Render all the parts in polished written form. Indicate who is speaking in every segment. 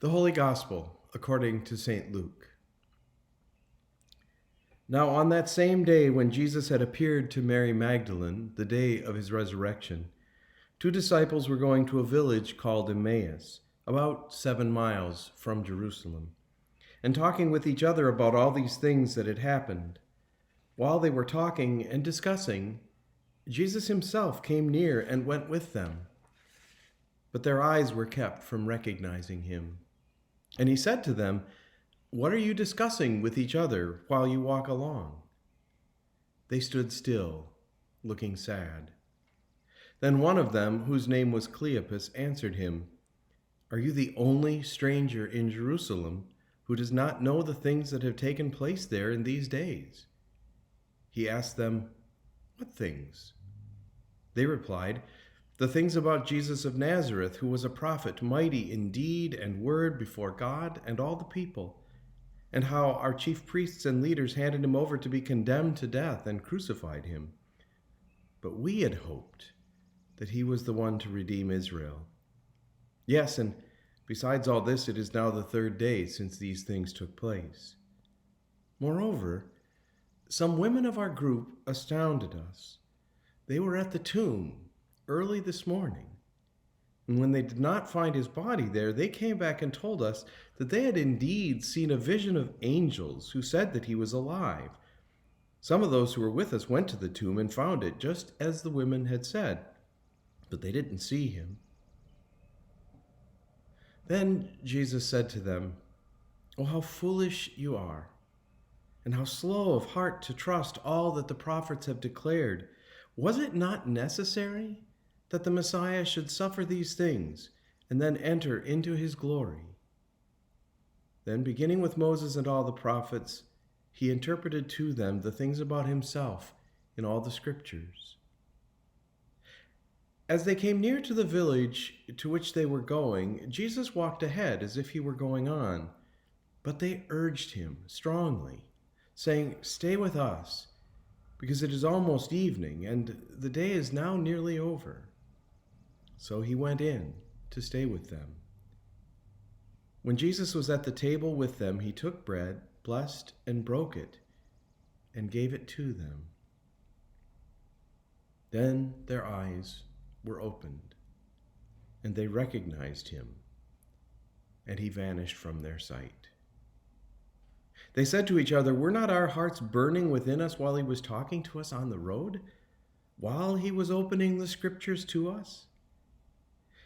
Speaker 1: The Holy Gospel according to St. Luke. Now on that same day when Jesus had appeared to Mary Magdalene, the day of his resurrection, two disciples were going to a village called Emmaus, about 7 miles from Jerusalem, and talking with each other about all these things that had happened. While they were talking and discussing, Jesus himself came near and went with them. But their eyes were kept from recognizing him. And he said to them, "What are you discussing with each other while you walk along?" They stood still, looking sad. Then one of them, whose name was Cleopas, answered him, "Are you the only stranger in Jerusalem who does not know the things that have taken place there in these days?" He asked them, "What things?" They replied, "The things about Jesus of Nazareth, who was a prophet, mighty in deed and word before God and all the people, and how our chief priests and leaders handed him over to be condemned to death and crucified him. But we had hoped that he was the one to redeem Israel. Yes, and besides all this, it is now the 3rd day since these things took place. Moreover, some women of our group astounded us. They were at the tomb early this morning, and when they did not find his body there, they came back and told us that they had indeed seen a vision of angels who said that he was alive. Some of those who were with us went to the tomb and found it just as the women had said, but they didn't see him." Then Jesus said to them, "Oh, how foolish you are, and how slow of heart to trust all that the prophets have declared. Was it not necessary that the Messiah should suffer these things and then enter into his glory?" Then, beginning with Moses and all the prophets, he interpreted to them the things about himself in all the scriptures. As they came near to the village to which they were going, Jesus walked ahead as if he were going on, but they urged him strongly, saying, "Stay with us, because it is almost evening, and the day is now nearly over." So he went in to stay with them. When Jesus was at the table with them, he took bread, blessed and broke it, and gave it to them. Then their eyes were opened, and they recognized him, and he vanished from their sight. They said to each other, "Were not our hearts burning within us while he was talking to us on the road, while he was opening the scriptures to us?"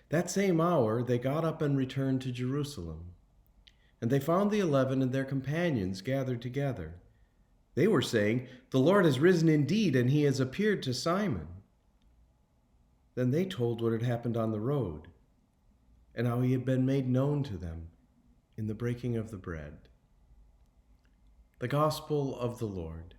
Speaker 1: That same hour they got up and returned to Jerusalem. And they found the 11 and their companions gathered together. They were saying, "The Lord has risen indeed, and he has appeared to Simon." Then they told what had happened on the road, and how he had been made known to them in the breaking of the bread. The Gospel of the Lord.